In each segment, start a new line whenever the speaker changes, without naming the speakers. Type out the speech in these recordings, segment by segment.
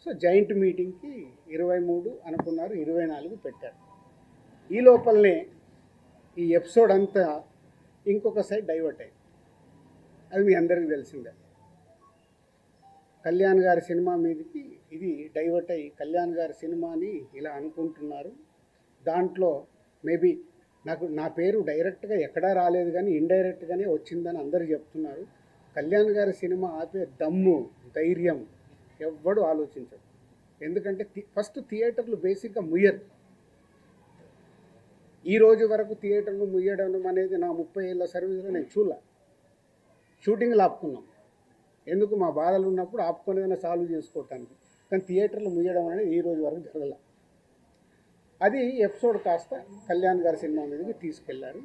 So joint మీటింగ్కి 23 అనుకున్నారు, 24 పెట్టారు. ఈ లోపలనే ఈ ఎపిసోడ్ అంతా ఇంకొక సైడ్ డైవర్ట్ అయింది. అది మీ అందరికీ తెలిసిందే. కళ్యాణ్ గారి సినిమా మీదకి ఇది డైవర్ట్ అయ్యి కళ్యాణ్ గారి సినిమాని ఇలా అనుకుంటున్నారు. దాంట్లో మేబీ నా పేరు డైరెక్ట్గా ఎక్కడా రాలేదు, కానీ ఇండైరెక్ట్గానే వచ్చిందని అందరూ చెప్తున్నారు. కళ్యాణ్ గారి సినిమా ఆపే దమ్ము, ధైర్యం ఎవ్వడు ఆలోచించడు. ఎందుకంటే ఫస్ట్ థియేటర్లు బేసిక్గా ముయ్యరు. ఈ రోజు వరకు థియేటర్లు ముయ్యడం అనేది నా 30 ఏళ్ళ సర్వీస్లో నేను చూడలే. షూటింగ్లు ఆపుకున్నాం, ఎందుకు మా బాధలు ఉన్నప్పుడు ఆపుకునేదైనా సాల్వ్ చేసుకోవటానికి. కానీ థియేటర్లు ముయ్యడం అనేది ఈ రోజు వరకు జరగల. అది ఎపిసోడ్ కాస్త కళ్యాణ్ గారి సినిమా మీదకి తీసుకెళ్లారు.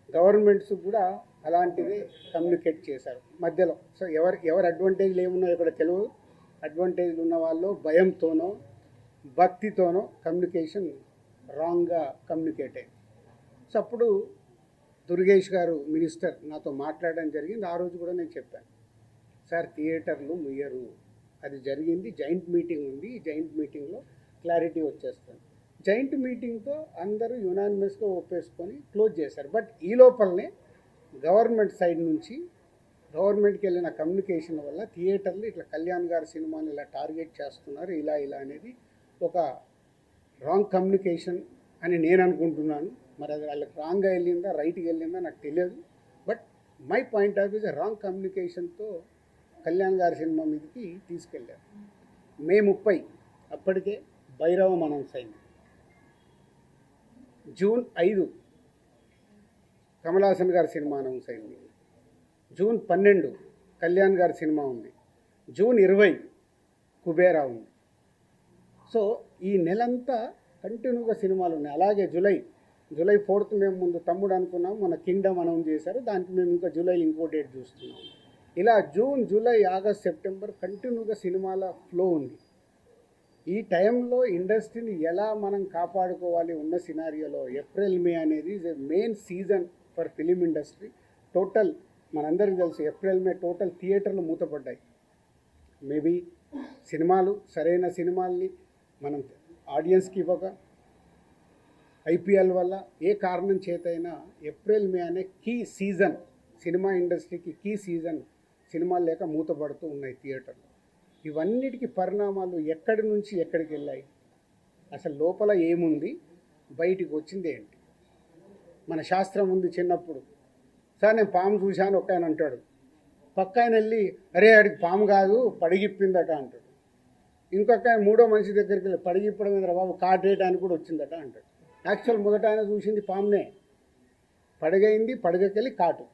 గవర్నమెంట్స్ కూడా అలాంటిదే కమ్యూనికేట్ చేశారు మధ్యలో. సో ఎవరు అడ్వాంటేజ్లు ఏమున్నాయో ఇక్కడ తెలియదు. అడ్వాంటేజ్లు ఉన్న వాళ్ళు భయంతోనో భక్తితోనో కమ్యూనికేషన్ రాంగ్గా కమ్యూనికేట్ అయింది. సో అప్పుడు దుర్గేష్ గారు మినిస్టర్ నాతో మాట్లాడడం జరిగింది. ఆ రోజు కూడా నేను చెప్పాను, సార్ థియేటర్లు ముయ్యరు, అది జరిగింది, జాయింట్ మీటింగ్ ఉంది, జాయింట్ మీటింగ్లో క్లారిటీ వచ్చేస్తుంది. జాయింట్ మీటింగ్తో అందరూ యునానిమస్గా ఒప్పేసుకొని క్లోజ్ చేశారు. బట్ ఈ లోపలనే గవర్నమెంట్ సైడ్ నుంచి గవర్నమెంట్కి వెళ్ళిన కమ్యూనికేషన్ వల్ల థియేటర్లు ఇట్లా కళ్యాణ్ గారి సినిమాని ఇలా టార్గెట్ చేస్తున్నారు, ఇలా అనేది ఒక రాంగ్ కమ్యూనికేషన్ అని నేను అనుకుంటున్నాను. మరి అది వాళ్ళకి రాంగ్గా వెళ్ళిందా రైట్గా వెళ్ళిందా నాకు తెలియదు. But my point of views wrong కమ్యూనికేషన్తో కళ్యాణ్ గారి సినిమా మీదకి తీసుకెళ్ళారు. మే 30 అప్పటికే భైరవం అనౌన్స్ అయింది. జూన్ 5 కమల్ హాసన్ గారి సినిమా అనౌన్స్ అయింది. జూన్ 12 కళ్యాణ్ గారి సినిమా ఉంది. జూన్ 20 కుబేరా ఉంది. సో ఈ నెలంతా కంటిన్యూగా సినిమాలు ఉన్నాయి. అలాగే జూలై 4th మేము ముందు తమ్ముడు అనుకున్నాం, మన కింగ్డమ్ అనౌన్స్ చేశారు, దానికి మేము ఇంకా జూలై ఇంకో డేట్ చూస్తున్నాం. ఇలా జూన్, జూలై, ఆగస్ట్, సెప్టెంబర్ కంటిన్యూగా సినిమాల ఫ్లో ఉంది. ఈ టైంలో ఇండస్ట్రీని ఎలా మనం కాపాడుకోవాలి ఉన్న సినారియోలో ఏప్రిల్ మే అనేది is a main season for film industry. Total మనందరికీ తెలుసు ఏప్రిల్ మే టోటల్ థియేటర్లు మూతపడ్డాయి. మేబీ సినిమాలు సరైన సినిమాల్ని మనం ఆడియన్స్కి ఇవ్వక, ఐపీఎల్ వల్ల ఏ కారణం చేతైనా ఏప్రిల్ మే అనే కీ సీజన్, సినిమా ఇండస్ట్రీకి కీ సీజన్, సినిమాలు లేక మూతపడుతూ ఉన్నాయి థియేటర్లు. ఇవన్నిటికీ పరిణామాలు ఎక్కడి నుంచి ఎక్కడికి వెళ్ళాయి, అసలు లోపల ఏముంది, బయటికి వచ్చింది ఏంటి? మన శాస్త్రం ఉంది. చిన్నప్పుడు సార్ నేను పాము చూశాను ఒక ఆయన అంటాడు, పక్క ఆయన వెళ్ళి అరే ఆడికి పాము కాదు పడిగిప్పిందట అంటాడు. ఇంకొక ఆయన మూడో మనిషి దగ్గరికి వెళ్ళి పడిగిప్పడం మీద బాబు కాటేయడానికి కూడా వచ్చిందట అంటాడు. యాక్చువల్ మొదట ఆయన చూసింది పామునే, పడగైంది, పడగకెళ్ళి కాటు.